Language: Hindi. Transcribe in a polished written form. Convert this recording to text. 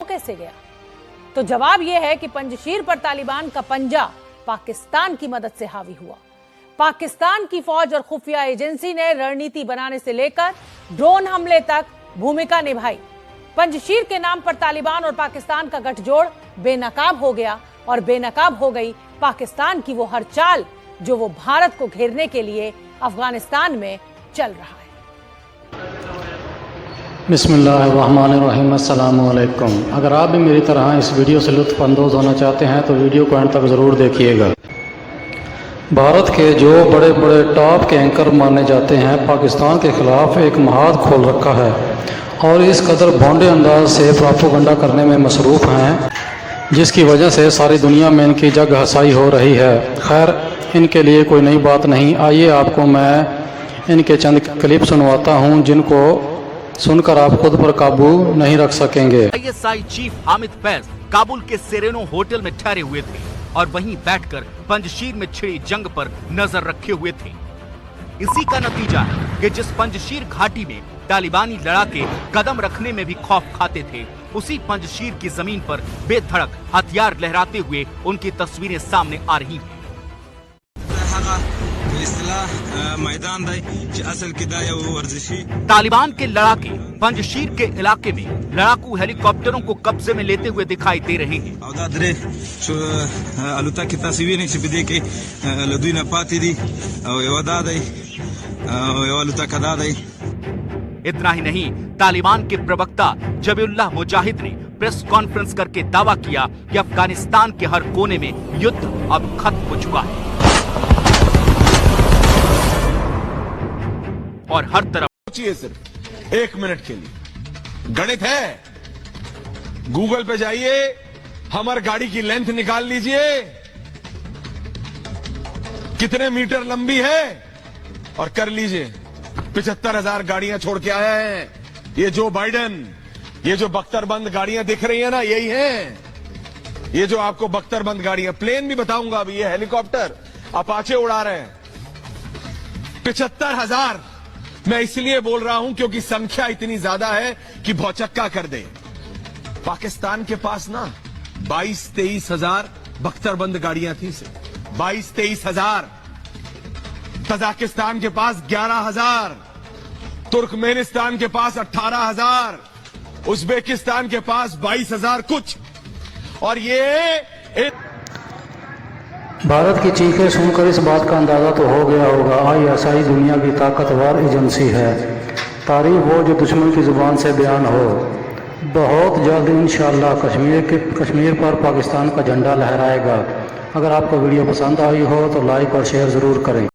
कैसे गया? तो जवाब यह है कि पंजशीर पर तालिबान का पंजा पाकिस्तान की मदद से हावी हुआ। पाकिस्तान की फौज और खुफिया एजेंसी ने रणनीति बनाने से लेकर ड्रोन हमले तक भूमिका निभाई। पंजशीर के नाम पर तालिबान और पाकिस्तान का गठजोड़ बेनकाब हो गया और बेनकाब हो गई पाकिस्तान की वो हर चाल जो वो भारत को घेरने के लिए अफगानिस्तान में चल रहा है। बिस्मिल्लाहिर्रहमानिर्रहीम, अस्सलामु अलैकुम। अगर आप भी मेरी तरह इस वीडियो से लुत्फ़ अंदोज़ होना चाहते हैं तो वीडियो को अंत तक ज़रूर देखिएगा। भारत के जो बड़े बड़े टॉप के एंकर माने जाते हैं पाकिस्तान के ख़िलाफ़ एक महाद खोल रखा है और इस कदर भोंडे अंदाज से प्रोपेगेंडा करने में मसरूफ़ हैं जिसकी वजह से सारी दुनिया में इनकी जग हसाई हो रही है। खैर, इनके लिए कोई नई बात नहीं। आइए आपको मैं इनके चंद क्लिप सुनवाता हूं जिनको सुनकर आप खुद पर काबू नहीं रख सकेंगे। ISI चीफ हामिद फैज काबुल के सेरेनो होटल में ठहरे हुए थे और वहीं बैठकर पंजशीर में छिड़ी जंग पर नजर रखे हुए थे। इसी का नतीजा है कि जिस पंजशीर घाटी में तालिबानी लड़ाके कदम रखने में भी खौफ खाते थे, उसी पंजशीर की जमीन पर बेधड़क हथियार लहराते हुए उनकी तस्वीरें सामने आ रही हैं। तालिबान के लड़ाके पंजशीर के इलाके में लड़ाकू हेलीकॉप्टरों को कब्जे में लेते हुए दिखाई दे रहे हैं। इतना ही नहीं, तालिबान के प्रवक्ता जबीउल्लाह मुजाहिद ने प्रेस कॉन्फ्रेंस करके दावा किया कि अफगानिस्तान के हर कोने में युद्ध अब खत्म हो चुका है और हर तरफ। सोचिए सिर्फ 1 मिनट के लिए, गणित है, गूगल पे जाइए, हमर गाड़ी की लेंथ निकाल लीजिए, कितने मीटर लंबी है और कर लीजिए 75,000 गाड़ियां छोड़ के आया है ये जो बाइडेन। ये जो बख्तरबंद गाड़ियां दिख रही है ना, यही हैं। ये जो आपको बख्तरबंद गाड़ियां, प्लेन भी बताऊंगा अभी, ये हेलीकॉप्टर अपाचे उड़ा रहे हैं। 75,000 मैं इसलिए बोल रहा हूं क्योंकि संख्या इतनी ज्यादा है कि भौचक्का कर दे। पाकिस्तान के पास ना 22-23 हजार बख्तरबंद गाड़ियां थी, 22-23 हजार। तजाकिस्तान के पास 11,000, तुर्कमेनिस्तान के पास 18,000, उज्बेकिस्तान के पास 22,000 कुछ। और ये भारत की चीखें सुनकर इस बात का अंदाज़ा तो हो गया होगा, ISI दुनिया की ताकतवर एजेंसी है। तारीफ हो जो दुश्मन की ज़ुबान से बयान हो। बहुत जल्द इंशाअल्लाह कश्मीर पर पाकिस्तान का झंडा लहराएगा। अगर आपको वीडियो पसंद आई हो तो लाइक और शेयर ज़रूर करें।